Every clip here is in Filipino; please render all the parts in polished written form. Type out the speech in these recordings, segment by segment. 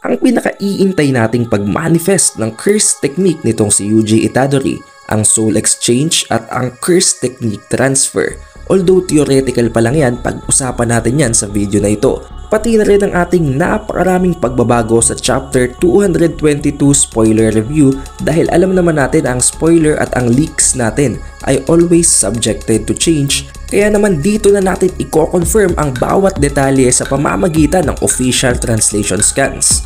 Ang pinaka-iintay nating pag-manifest ng curse technique nitong si Yuji Itadori, ang Soul Exchange at ang curse technique transfer. Although theoretical pa lang yan, pag-usapan natin yan sa video na ito. Pati na rin ang ating napakaraming pagbabago sa chapter 222 spoiler review dahil alam naman natin ang spoiler at ang leaks natin ay always subjected to change. Kaya naman dito na natin i-confirm ang bawat detalye sa pamamagitan ng official translation scans.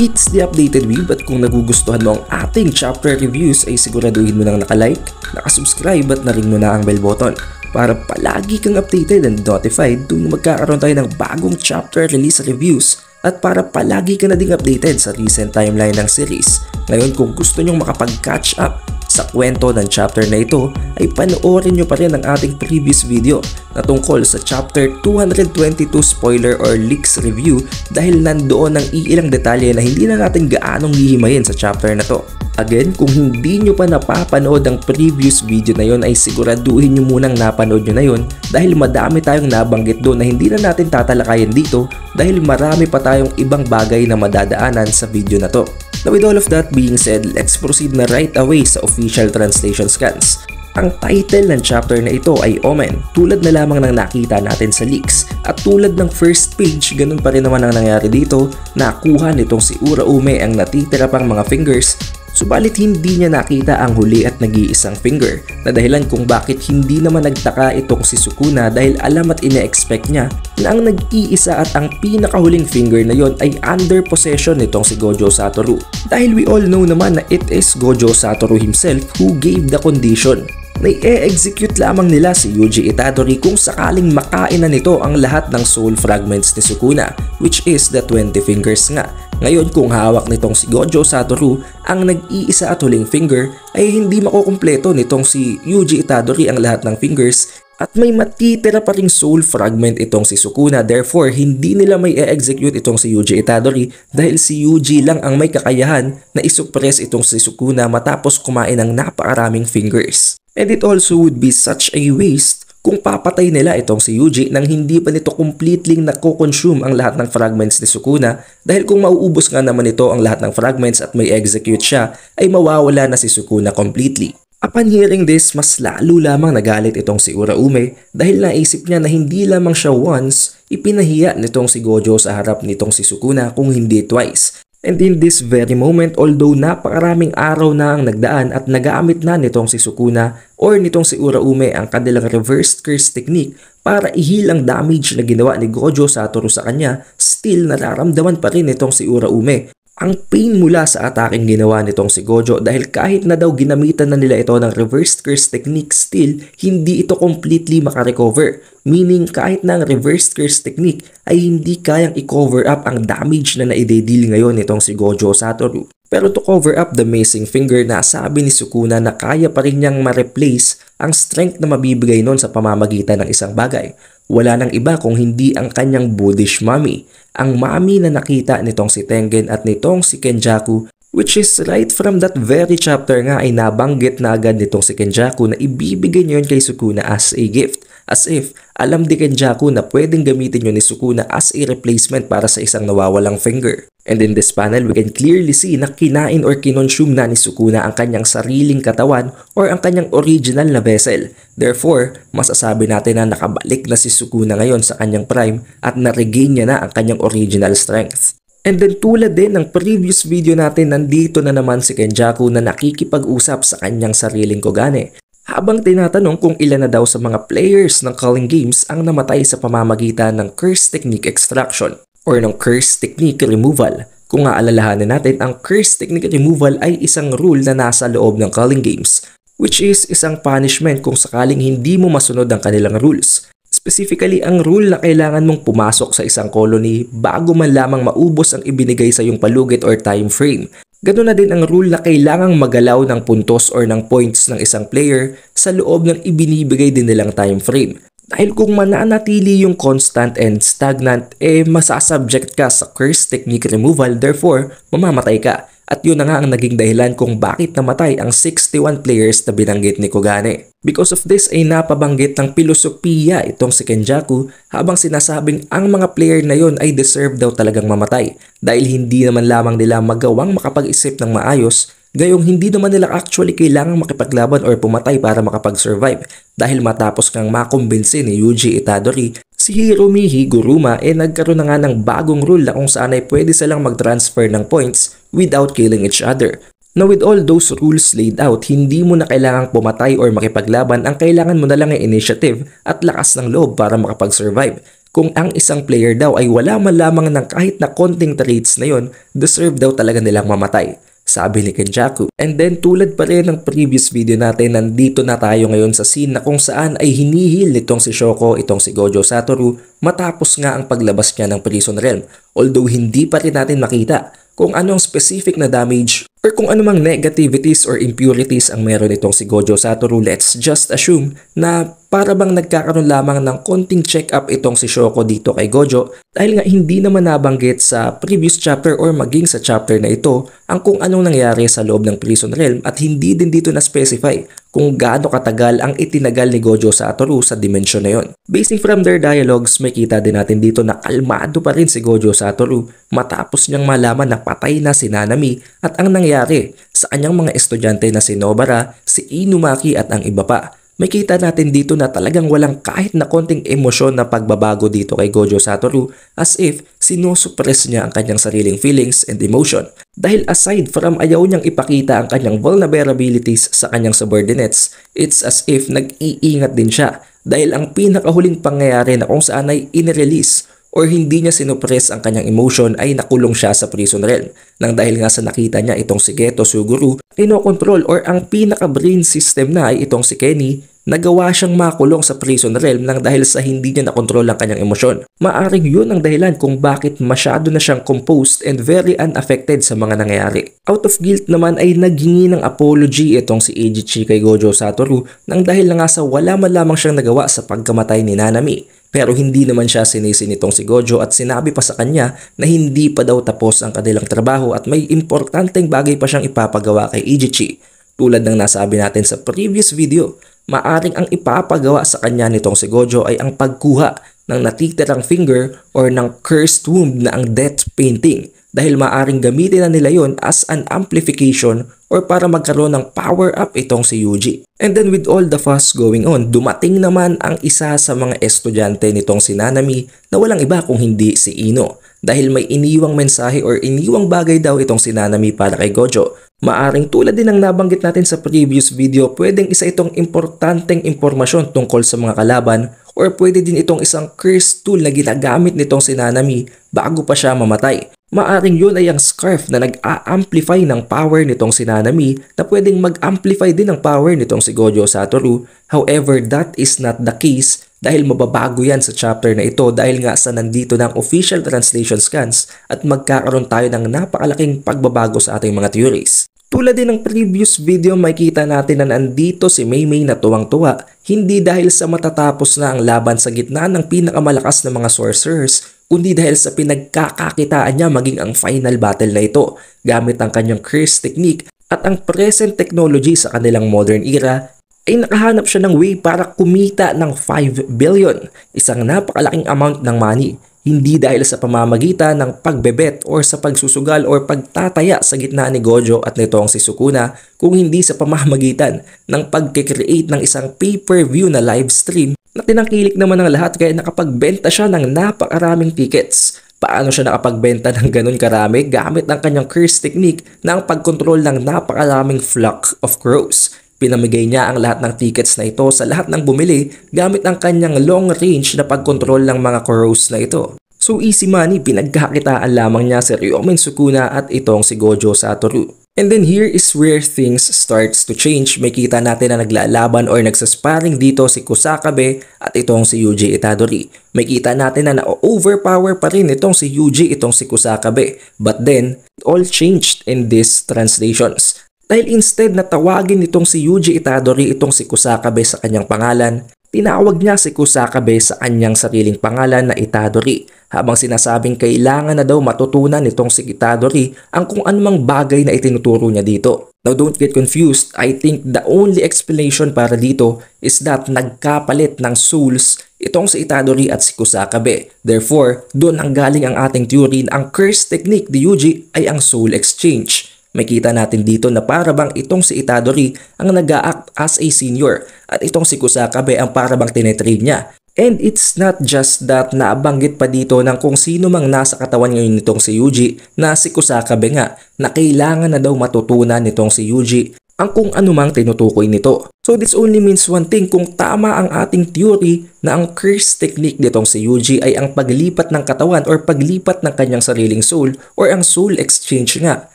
It's the updated Weeb at kung nagugustuhan mo ang ating chapter reviews ay siguraduhin mo nang nakalike, nakasubscribe at na-ring mo na ang bell button para palagi kang updated and notified tuwing magkakaroon tayo ng bagong chapter release reviews at para palagi ka na ding updated sa recent timeline ng series. Ngayon kung gusto nyong makapag-catch up sa kwento ng chapter na ito ay panoorin nyo pa rin ang ating previous video na tungkol sa chapter 222 spoiler or leaks review dahil nandoon ang iilang detalye na hindi na natin gaanong hihimayin sa chapter na to. Again, kung hindi nyo pa napapanood ang previous video na yon ay siguraduhin nyo munang napanood nyo na yon dahil madami tayong nabanggit doon na hindi na natin tatalakayin dito dahil marami pa tayong ibang bagay na madadaanan sa video na to. Now with all of that being said, let's proceed na right away sa official translation scans. Ang title ng chapter na ito ay Omen, tulad na lamang ng nakita natin sa leaks. At tulad ng first page, ganun pa rin naman ang nangyari dito, nakuha nitong si Uraume ang natitira pang mga fingers. Subalit hindi niya nakita ang huli at nag-iisang finger na dahilan kung bakit hindi naman nagtaka itong si Sukuna dahil alam at ine-expect niya na ang nag-iisa at ang pinakahuling finger na yon ay under possession nitong si Gojo Satoru. Dahil we all know naman na it is Gojo Satoru himself who gave the condition na i-execute lamang nila si Yuji Itadori kung sakaling makain na nito ang lahat ng soul fragments ni Sukuna, which is the 20 fingers nga. Ngayon kung hawak nitong si Gojo Satoru ang nag-iisa at huling finger ay hindi makukumpleto nitong si Yuji Itadori ang lahat ng fingers at may matitira pa ring soul fragment itong si Sukuna, therefore hindi nila may e-execute itong si Yuji Itadori dahil si Yuji lang ang may kakayahan na isuppress itong si Sukuna matapos kumain ng napakaraming fingers. And it also would be such a waste kung papatay nila itong si Yuji nang hindi pa nito completely nako-consume ang lahat ng fragments ni Sukuna dahil kung mauubos nga naman ito ang lahat ng fragments at may execute siya ay mawawala na si Sukuna completely. Upon hearing this, mas lalo lamang nagalit itong si Uraume dahil naisip niya na hindi lamang siya once ipinahiya nitong si Gojo sa harap nitong si Sukuna kung hindi twice. And in this very moment, although napakaraming araw na ang nagdaan at nagamit na nitong si Sukuna or nitong si Uraume ang kanilang reverse curse technique para i-heal ang damage na ginawa ni Gojo Satoru sa kanya, still nararamdaman pa rin nitong si Uraume ang pain mula sa ataking ginawa nitong si Gojo dahil kahit na daw ginamitan na nila ito ng reverse curse technique, still hindi ito completely makarecover. Meaning kahit na ang reverse curse technique ay hindi kayang i-cover up ang damage na naide-deal ngayon nitong si Gojo Satoru. Pero to cover up the missing finger, nasabi ni Sukuna na kaya pa rin niyang ma-replace ang strength na mabibigay nun sa pamamagitan ng isang bagay. Wala nang iba kung hindi ang kanyang Buddhist mommy, ang mommy na nakita nitong si Tengen at nitong si Kenjaku, which is right from that very chapter nga ay nabanggit na agad nitong si Kenjaku na ibibigay niya yun kay Sukuna as a gift. As if alam di Kenjaku na pwedeng gamitin yun ni Sukuna as a replacement para sa isang nawawalang finger. And in this panel, we can clearly see na kinain or kinonsume na ni Sukuna ang kanyang sariling katawan or ang kanyang original na vessel. Therefore, masasabi natin na nakabalik na si Sukuna ngayon sa kanyang prime at na-regain niya na ang kanyang original strength. And then tulad din ng previous video natin, nandito na naman si Kenjaku na nakikipag-usap sa kanyang sariling Kogane. Habang tinatanong kung ilan na daw sa mga players ng Culling Games ang namatay sa pamamagitan ng Curse Technique Extraction or ng Curse Technique Removal. Kung aalalahanin natin, ang Curse Technique Removal ay isang rule na nasa loob ng Culling Games, which is isang punishment kung sakaling hindi mo masunod ang kanilang rules. Specifically, ang rule na kailangan mong pumasok sa isang colony bago man lamang maubos ang ibinigay sa iyong palugit or time frame. Ganoon na din ang rule na kailangang magalaw ng puntos or ng points ng isang player sa loob ng ibinibigay din nilang time frame. Dahil kung mananatili yung constant and stagnant, masasubject ka sa Curse Technique Removal, therefore mamamatay ka. At yun na nga ang naging dahilan kung bakit namatay ang 61 players na binanggit ni Kogane. Because of this ay napabanggit ng pilosopiya itong si Kenjaku habang sinasabing ang mga player na yon ay deserve daw talagang mamatay dahil hindi naman lamang nila magawang makapag-isip ng maayos, gayong hindi naman nila actually kailangang makipaglaban or pumatay para makapag-survive dahil matapos kang makumbinsi ni Yuji Itadori, si Hiromi Higuruma nagkaroon na nga ng bagong rule na kung saan ay pwede silang mag-transfer ng points without killing each other. Now with all those rules laid out, hindi mo na kailangang pumatay or makipaglaban, ang kailangan mo na lang ay initiative at lakas ng loob para makapag-survive. Kung ang isang player daw ay wala man lamang ng kahit na konting traits na yon, deserve daw talaga nilang mamatay, sabi ni Kenjaku. And then tulad pa rin ng previous video natin, nandito na tayo ngayon sa scene na kung saan ay hinihil nitong si Shoko itong si Gojo Satoru matapos nga ang paglabas niya ng Prison Realm. Although hindi pa rin natin makita kung anong specific na damage or kung anumang negativities or impurities ang meron itong si Gojo Satoru, let's just assume na para bang nagkakaroon lamang ng konting check-up itong si Shoko dito kay Gojo dahil nga hindi naman nabanggit sa previous chapter or maging sa chapter na ito ang kung anong nangyari sa loob ng Prison Realm at hindi din dito na-specify kung gaano katagal ang itinagal ni Gojo Satoru sa dimensyon na yon. Basing from their dialogues, may kita din natin dito na kalmado pa rin si Gojo Satoru matapos niyang malaman na patay na si Nanami at ang nangyari sa kanyang mga estudyante na si Nobara, si Inumaki at ang iba pa. May kita natin dito na talagang walang kahit na konting emosyon na pagbabago dito kay Gojo Satoru as if sinusupress niya ang kanyang sariling feelings and emotion. Dahil aside from ayaw niyang ipakita ang kanyang vulnerabilities sa kanyang subordinates, it's as if nag-iingat din siya dahil ang pinakahuling pangyayari na kung saan ay inirelease or hindi niya sinupress ang kanyang emotion ay nakulong siya sa Prison Realm. Nang dahil nga sa nakita niya itong si Geto Suguru, kinokontrol or ang pinaka-brain system na ay itong si Kenny, nagawa siyang makulong sa Prison Realm nang dahil sa hindi niya nakontrol ang kanyang emosyon. Maaring yun ang dahilan kung bakit masyado na siyang composed and very unaffected sa mga nangyayari. Out of guilt naman ay naghingi ng apology itong si Eiichi kay Gojo Satoru nang dahil na nga sa wala man lamang siyang nagawa sa pagkamatay ni Nanami. Pero hindi naman siya sinisi nitong si Gojo at sinabi pa sa kanya na hindi pa daw tapos ang kanilang trabaho at may importanteng bagay pa siyang ipapagawa kay Eiichi. Tulad ng nasabi natin sa previous video, maaring ang ipapagawa sa kanya nitong si Gojo ay ang pagkuha ng natitirang finger or ng cursed womb na ang death painting dahil maaring gamitin na nila yon as an amplification or para magkaroon ng power up itong si Yuji. And then with all the fuss going on, dumating naman ang isa sa mga estudyante nitong si Nanami na walang iba kung hindi si Ino dahil may iniwang mensahe or iniwang bagay daw itong si Nanami para kay Gojo. Maaring tulad din ng nabanggit natin sa previous video, pwedeng isa itong importanteng impormasyon tungkol sa mga kalaban or pwede din itong isang curse tool na ginagamit nitong si Nanami bago pa siya mamatay. Maaring yun ay ang scarf na nag-a-amplify ng power nitong si Nanami na pwedeng mag-amplify din ng power nitong si Gojo Satoru. However, that is not the case dahil mababago yan sa chapter na ito dahil nga sa nandito ng official translation scans at magkakaroon tayo ng napakalaking pagbabago sa ating mga theories. Tulad din ng previous video, makikita natin na nandito si Maymay na tuwang-tuwa hindi dahil sa matatapos na ang laban sa gitna ng pinakamalakas na mga sorcerers kundi dahil sa pinagkakakitaan niya maging ang final battle na ito gamit ang kanyang curse technique at ang present technology sa kanilang modern era ay nakahanap siya ng way para kumita ng 5 billion, isang napakalaking amount ng money. Hindi dahil sa pamamagitan ng pagbebet or sa pagsusugal or pagtataya sa gitna ni Gojo at nitong si Sukuna, kung hindi sa pamamagitan ng pagkikreate ng isang pay-per-view na live stream na tinangkilik naman ng lahat kaya nakapagbenta siya ng napakaraming tickets. Paano siya nakapagbenta ng ganun karami? Gamit ang kanyang curse technique na ang pagkontrol ng napakaraming flock of crows. Pinamigay niya ang lahat ng tickets na ito sa lahat ng bumili gamit ang kanyang long range na pagkontrol ng mga crows na ito. So easy money, pinagkakitaan lamang niya si Ryomen Sukuna at itong si Gojo Satoru. And then here is where things starts to change. May kita natin na naglalaban or nagsasparring dito si Kusakabe at itong si Yuji Itadori. May kita natin na na-overpower pa rin itong si Yuji, itong si Kusakabe. But then, it all changed in these translations. Dahil instead na tawagin nitong si Yuji Itadori itong si Kusakabe sa kanyang pangalan, tinawag niya si Kusakabe sa kanyang sariling pangalan na Itadori habang sinasabing kailangan na daw matutunan nitong si Itadori ang kung anumang bagay na itinuturo niya dito. Now don't get confused, I think the only explanation para dito is that nagkapalit ng souls itong si Itadori at si Kusakabe. Therefore, doon ang galing ang ating theory na ang curse technique ni Yuji ay ang soul exchange. Makita natin dito na para bang itong si Itadori ang nag-a-act as a senior at itong si Kusakabe ang para bang tinetrain niya. And it's not just that, naabanggit pa dito ng kung sino mang nasa katawan ngayon nitong si Yuji na si Kusakabe nga na kailangan na daw matutunan nitong si Yuji ang kung anumang tinutukoy nito. So this only means one thing, kung tama ang ating theory na ang curse technique nitong si Yuji ay ang paglipat ng katawan or paglipat ng kanyang sariling soul or ang soul exchange nga,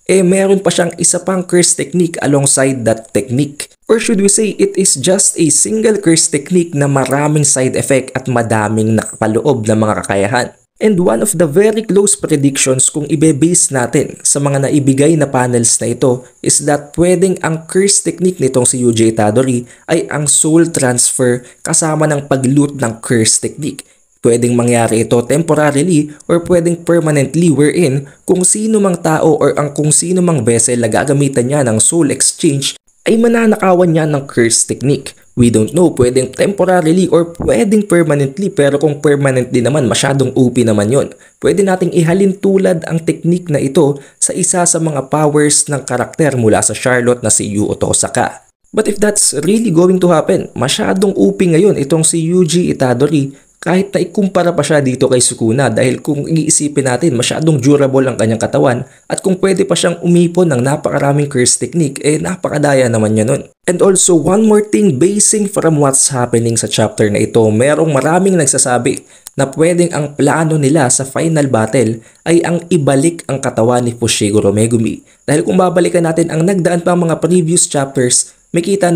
meron pa siyang isa pang curse technique alongside that technique. Or should we say it is just a single curse technique na maraming side effect at madaming nakapaloob na mga kakayahan. And one of the very close predictions kung ibe-base natin sa mga naibigay na panels na ito is that pwedeng ang curse technique nitong si Yuji Itadori ay ang soul transfer kasama ng pag-loot ng curse technique. Pwedeng mangyari ito temporarily or pwedeng permanently, wherein kung sino mang tao or ang kung sino mang vessel na gagamitan niya ng soul exchange ay mananakawan niya ng curse technique. We don't know, pwedeng temporarily or pwedeng permanently, pero kung permanently naman masyadong OP naman yon. Pwede nating ihalin tulad ang technique na ito sa isa sa mga powers ng karakter mula sa Charlotte na si Yu Otosaka. But if that's really going to happen, masyadong OP ngayon itong si Yuji Itadori kahit na ikumpara pa siya dito kay Sukuna, dahil kung iisipin natin masyadong durable ang kanyang katawan at kung pwede pa siyang umipon ng napakaraming curse technique, napakadaya naman niya nun. And also one more thing, basing from what's happening sa chapter na ito, merong maraming nagsasabi na pwedeng ang plano nila sa final battle ay ang ibalik ang katawan ni Fushiguro Megumi. Dahil kung babalikan natin ang nagdaan pa mga previous chapters, nakita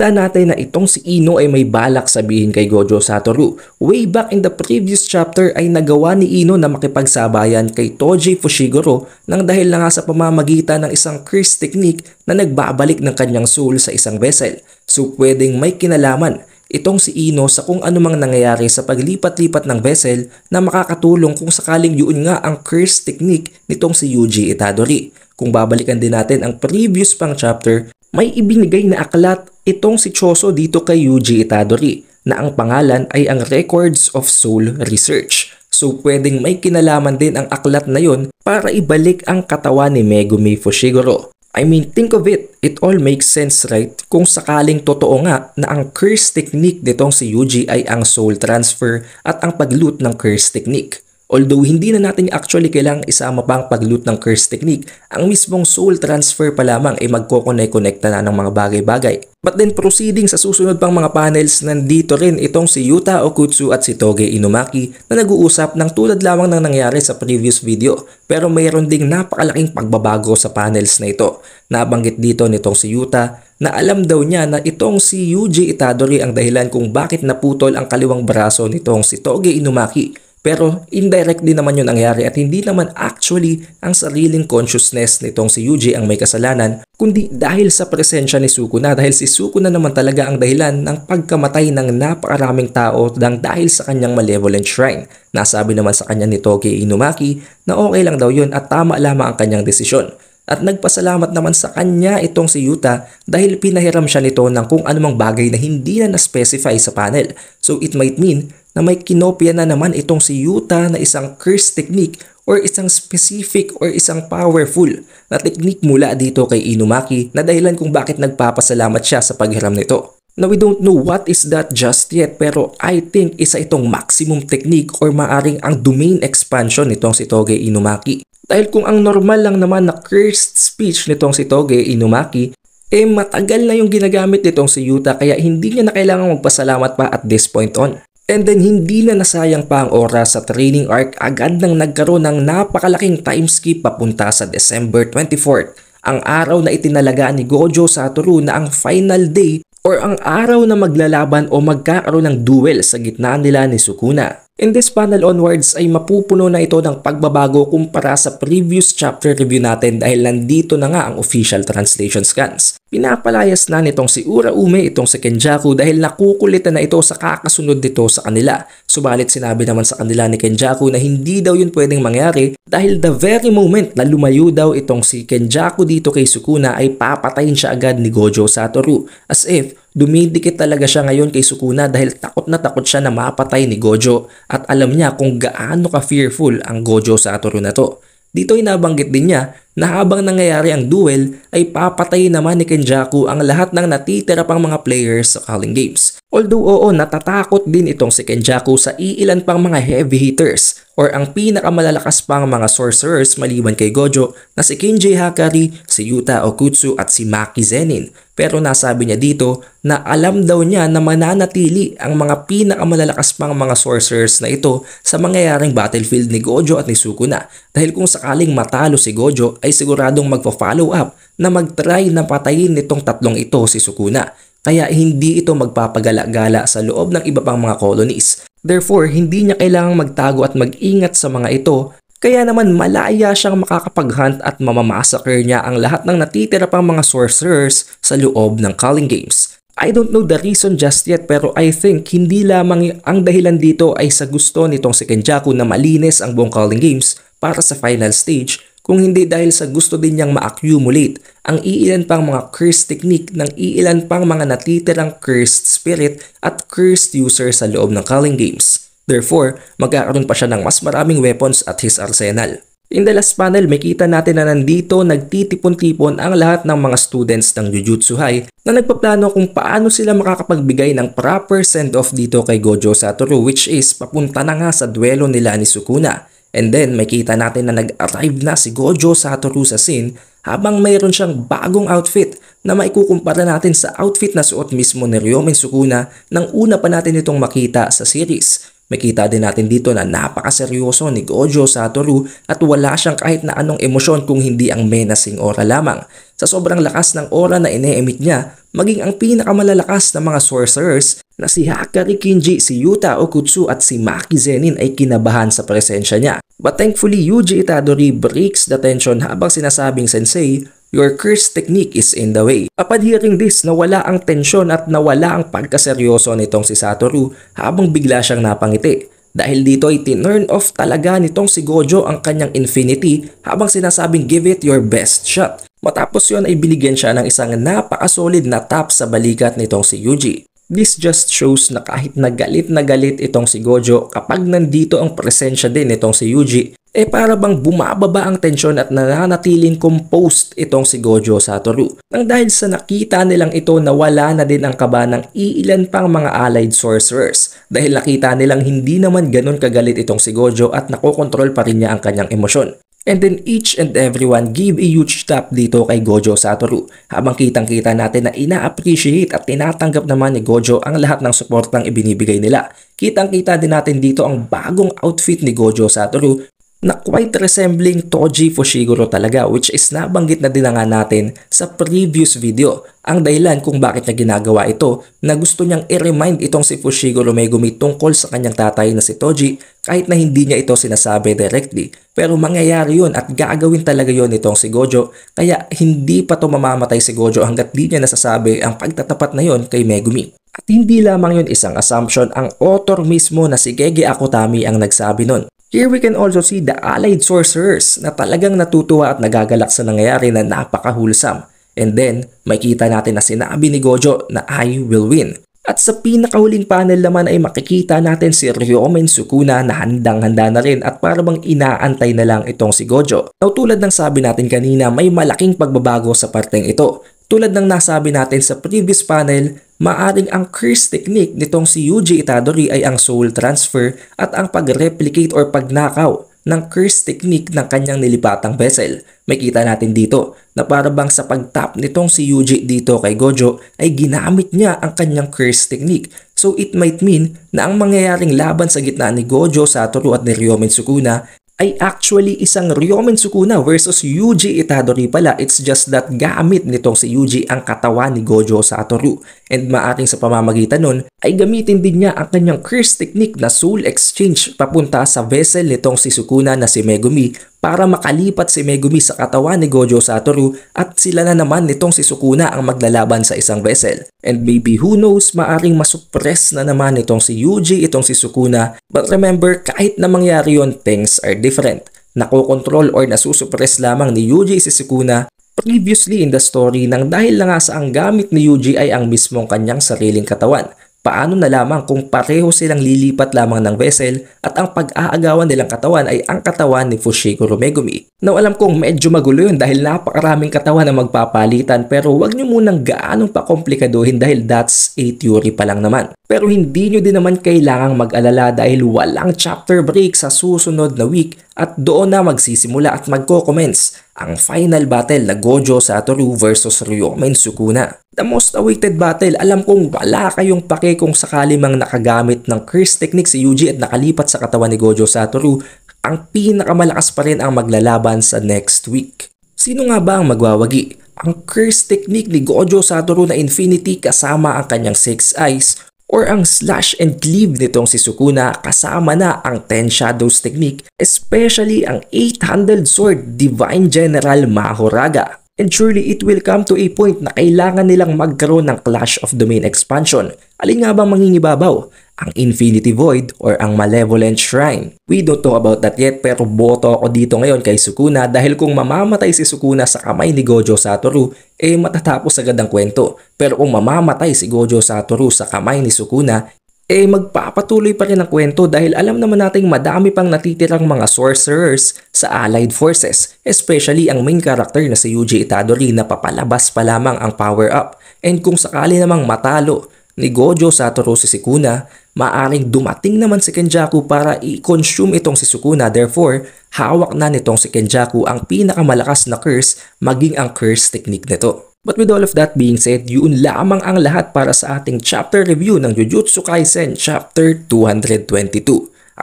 natin na itong si Ino ay may balak sabihin kay Gojo Satoru. Way back in the previous chapter ay nagawa ni Ino na makipagsabayan kay Toji Fushiguro nang dahil na nga sa pamamagitan ng isang curse technique na nagbabalik ng kanyang soul sa isang vessel. So pwedeng may kinalaman itong si Ino sa kung anumang nangyayari sa paglipat-lipat ng vessel na makakatulong kung sakaling yun nga ang curse technique nitong si Yuji Itadori. Kung babalikan din natin ang previous pang chapter, may ibinigay na aklat itong si Choso dito kay Yuji Itadori na ang pangalan ay ang Records of Soul Research. So pwedeng may kinalaman din ang aklat na yon para ibalik ang katawan ni Megumi Fushiguro. I mean, think of it, it all makes sense, right? Kung sakaling totoo nga na ang curse technique nitong si Yuji ay ang soul transfer at ang pag-loot ng curse technique. Although hindi na natin actually kailangang isama pang pag-loot ng curse technique, ang mismong soul transfer pa lamang ay magkoconnect-connect na ng mga bagay-bagay. But then proceeding sa susunod pang mga panels, nandito rin itong si Yuta Okutsu at si Toge Inumaki na nag-uusap ng tulad lamang ng nangyari sa previous video. Pero mayroon ding napakalaking pagbabago sa panels na ito. Nabanggit dito nitong si Yuta na alam daw niya na itong si Yuji Itadori ang dahilan kung bakit naputol ang kaliwang braso nitong si Toge Inumaki. Pero indirect din naman yun nangyari at hindi naman actually ang sariling consciousness nitong si Yuji ang may kasalanan, kundi dahil sa presensya ni Sukuna, dahil si Sukuna naman talaga ang dahilan ng pagkamatay ng napakaraming tao dahil sa kanyang malevolent shrine. Nasabi naman sa kanya ni Toge Inumaki na okay lang daw yun at tama lamang ang kanyang desisyon. At nagpasalamat naman sa kanya itong si Yuta dahil pinahiram siya nito ng kung anumang bagay na hindi na na-specify sa panel. So it might mean na may kinopya na naman itong si Yuta na isang curse technique or isang specific or isang powerful na technique mula dito kay Inumaki na dahilan kung bakit nagpapasalamat siya sa paghiram nito. Now we don't know what is that just yet, pero I think isa itong maximum technique or maaring ang domain expansion nitong si Toge Inumaki. Dahil kung ang normal lang naman na cursed speech nitong si Toge Inumaki, matagal na yung ginagamit nitong si Yuta kaya hindi niya na kailangang magpasalamat pa at this point on. And then hindi na nasayang pa ang oras sa training arc, agad nang nagkaroon ng napakalaking time skip papunta sa December 24th, ang araw na itinalaga ni Gojo Satoru na ang final day or ang araw na maglalaban o magkakaroon ng duel sa gitna nila ni Sukuna. In this panel onwards ay mapupuno na ito ng pagbabago kumpara sa previous chapter review natin dahil nandito na nga ang official translation scans. Pinapalayas na nitong si Uraume itong si Kenjaku dahil nakukulitan na ito sa kakasunod nito sa kanila. Subalit sinabi naman sa kanila ni Kenjaku na hindi daw yun pwedeng mangyari dahil the very moment na lumayo daw itong si Kenjaku dito kay Sukuna ay papatayin siya agad ni Gojo Satoru. As if dumidikit talaga siya ngayon kay Sukuna dahil takot na takot siya na mapatay ni Gojo at alam niya kung gaano ka-fearful ang Gojo Satoru na to. Dito ay nabanggit din niya na habang nangyayari ang duel ay papatayin naman ni Kenjaku ang lahat ng natitira pang mga players sa Culling Games. Although oo, natatakot din itong si Kenjaku sa iilan pang mga heavy hitters or ang pinakamalalakas pang mga sorcerers maliban kay Gojo na si Kinji Hakari, si Yuta Okutsu at si Maki Zenin. Pero nasabi niya dito na alam daw niya na mananatili ang mga pinakamalalakas pang mga sorcerers na ito sa mangyayaring battlefield ni Gojo at ni Sukuna dahil kung sakaling matalo si Gojo ay siguradong magpa-follow up na mag-try na patayin nitong tatlong ito si Sukuna. Kaya hindi ito magpapagala-gala sa loob ng iba pang mga colonies. Therefore, hindi niya kailangang magtago at mag-ingat sa mga ito. Kaya naman malaya siyang makakapag-hunt at mamamassacre niya ang lahat ng natitira pang mga sorcerers sa loob ng Culling Games. I don't know the reason just yet pero I think hindi lamang ang dahilan dito ay sa gusto nitong si Kenjaku na malinis ang buong Culling Games para sa final stage, kung hindi dahil sa gusto din niyang ma-accumulate ang iilan pang mga cursed technique ng iilan pang mga natitirang cursed spirit at cursed user sa loob ng Culling Games. Therefore, magkakaroon pa siya ng mas maraming weapons at his arsenal. In the last panel, makita natin na nandito nagtitipon-tipon ang lahat ng mga students ng Jujutsu High na nagpaplano kung paano sila makakapagbigay ng proper send-off dito kay Gojo Satoru, which is papunta na nga sa duelo nila ni Sukuna. And then makita natin na nag-arrive na si Gojo Satoru sa scene habang mayroon siyang bagong outfit na maikukumpara natin sa outfit na suot mismo ni Ryomen Sukuna nang una pa natin itong makita sa series. Makita din natin dito na napakaseryoso ni Gojo Satoru at wala siyang kahit na anong emosyon kung hindi ang menacing aura lamang. Sa sobrang lakas ng aura na ine-emit niya, maging ang pinakamalalakas na mga sorcerers na si Hakari Kinji, si Yuta Okutsu at si Maki Zenin ay kinabahan sa presensya niya. But thankfully, Yuji Itadori breaks the tension habang sinasabing sensei, your curse technique is in the way. Upon hearing this, nawala ang tensyon at nawala ang pagkaseryoso nitong si Satoru habang bigla siyang napangiti. Dahil dito ay tinurn off talaga nitong si Gojo ang kanyang infinity habang sinasabing give it your best shot. Matapos yon ay binigyan siya ng isang napakasolid na tap sa balikat nitong si Yuji. This just shows na kahit na galit itong si Gojo kapag nandito ang presensya din nitong si Yuji, para bang bumababa ang tensyon at nananatiling composed itong si Gojo Satoru. Nang dahil sa nakita nilang ito na wala na din ang kaba ng iilan pang mga allied sorcerers dahil nakita nilang hindi naman ganun kagalit itong si Gojo at nakokontrol pa rin niya ang kanyang emosyon. And then each and everyone give a huge tap dito kay Gojo Satoru habang kitang-kita natin na ina-appreciate at tinatanggap naman ni Gojo ang lahat ng suportang ibinibigay nila. Kitang-kita din natin dito ang bagong outfit ni Gojo Satoru na quite resembling Toji Fushiguro talaga, which is nabanggit na din na nga natin sa previous video. Ang dahilan kung bakit niya ginagawa ito na gusto niyang i-remind itong si Fushiguro Megumi tungkol sa kanyang tatay na si Toji kahit na hindi niya ito sinasabi directly. Pero mangyayari yun at gagawin talaga yun itong si Gojo, kaya hindi pa to mamamatay si Gojo hanggat di niya nasasabi ang pagtatapat na yon kay Megumi. At hindi lamang yun isang assumption, ang author mismo na si Gege Akutami ang nagsabi nun. Here we can also see the allied sorcerers na talagang natutuwa at nagagalak sa nangyayari na napaka-wholesome. And then, makita natin na sinabi ni Gojo na I will win. At sa pinakahuling panel naman ay makikita natin si Ryomen Sukuna na handang-handa na rin at parang inaantay na lang itong si Gojo. Now, tulad ng sabi natin kanina, may malaking pagbabago sa parteng ito. Tulad ng nasabi natin sa previous panel, maaring ang curse technique nitong si Yuji Itadori ay ang soul transfer at ang pag-replicate or pagnakaw ng curse technique ng kanyang nilipatang vessel. Makita natin dito na parabang sa pag-tap nitong si Yuji dito kay Gojo ay ginamit niya ang kanyang curse technique. So it might mean na ang mangyayaring laban sa gitna ni Gojo Satoru at ni Ryomen Sukuna ay actually isang Ryomen Sukuna versus Yuji Itadori pala. It's just that gamit nitong si Yuji ang katawan ni Gojo Satoru. And maaring sa pamamagitan nun ay gamitin din niya ang kanyang curse technique na Soul Exchange papunta sa vessel nitong si Sukuna na si Megumi para makalipat si Megumi sa katawan ni Gojo Satoru at sila na naman nitong si Sukuna ang maglalaban sa isang vessel. And maybe who knows, maaring masuppress na naman nitong si Yuji itong si Sukuna. But remember, kahit na mangyari yun, things are different. Nakokontrol or nasusuppress lamang ni Yuji si Sukuna previously in the story nang dahil na nga sa ang gamit ni Yuji ay ang mismong kanyang sariling katawan. Paano na lamang kung pareho silang lilipat lamang ng vessel at ang pag-aagawan nilang katawan ay ang katawan ni Fushiguro Megumi? Now alam kong medyo magulo yun dahil napakaraming katawan na magpapalitan, pero wag nyo munang gaanong pakomplikaduhin dahil that's a theory pa lang naman. Pero hindi nyo din naman kailangang mag-alala dahil walang chapter break sa susunod na week at doon na magsisimula at magko-commence ang final battle na Gojo Satoru versus Ryomen Sukuna. The most awaited battle. Alam kong wala kayong pake kung sakali mang nakagamit ng curse technique si Yuji at nakalipat sa katawan ni Gojo Satoru. Ang pinakamalakas pa rin ang maglalaban sa next week. Sino nga ba ang magwawagi? Ang curse technique ni Gojo Satoru na Infinity kasama ang kanyang 6 eyes, or ang slash and cleave nitong si Sukuna kasama na ang 10 shadows technique, especially ang 8-handled sword Divine General Mahoraga. And surely it will come to a point na kailangan nilang magkaroon ng Clash of Domain expansion. Alin nga bang mangingibabaw? Ang Infinity Void or ang Malevolent Shrine? We don't know about that yet, pero boto ako dito ngayon kay Sukuna dahil kung mamamatay si Sukuna sa kamay ni Gojo Satoru, matatapos agad ang kwento. Pero kung mamamatay si Gojo Satoru sa kamay ni Sukuna, magpapatuloy pa rin ang kwento dahil alam naman nating madami pang natitirang mga sorcerers sa allied forces, especially ang main character na si Yuji Itadori na papalabas pa lamang ang power up. And kung sakali namang matalo ni Gojo Satoru si Sukuna, maaring dumating naman si Kenjaku para i-consume itong si Sukuna. Therefore, hawak na nitong si Kenjaku ang pinakamalakas na curse maging ang curse technique nito. But with all of that being said, yun lamang ang lahat para sa ating chapter review ng Jujutsu Kaisen Chapter 222.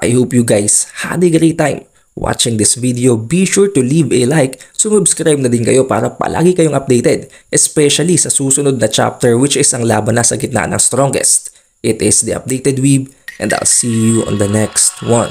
I hope you guys had a great time watching this video. Be sure to leave a like, subscribe na din kayo para palagi kayong updated, especially sa susunod na chapter which is ang laban na sa gitna ng strongest. It is the Updated Weeb and I'll see you on the next one.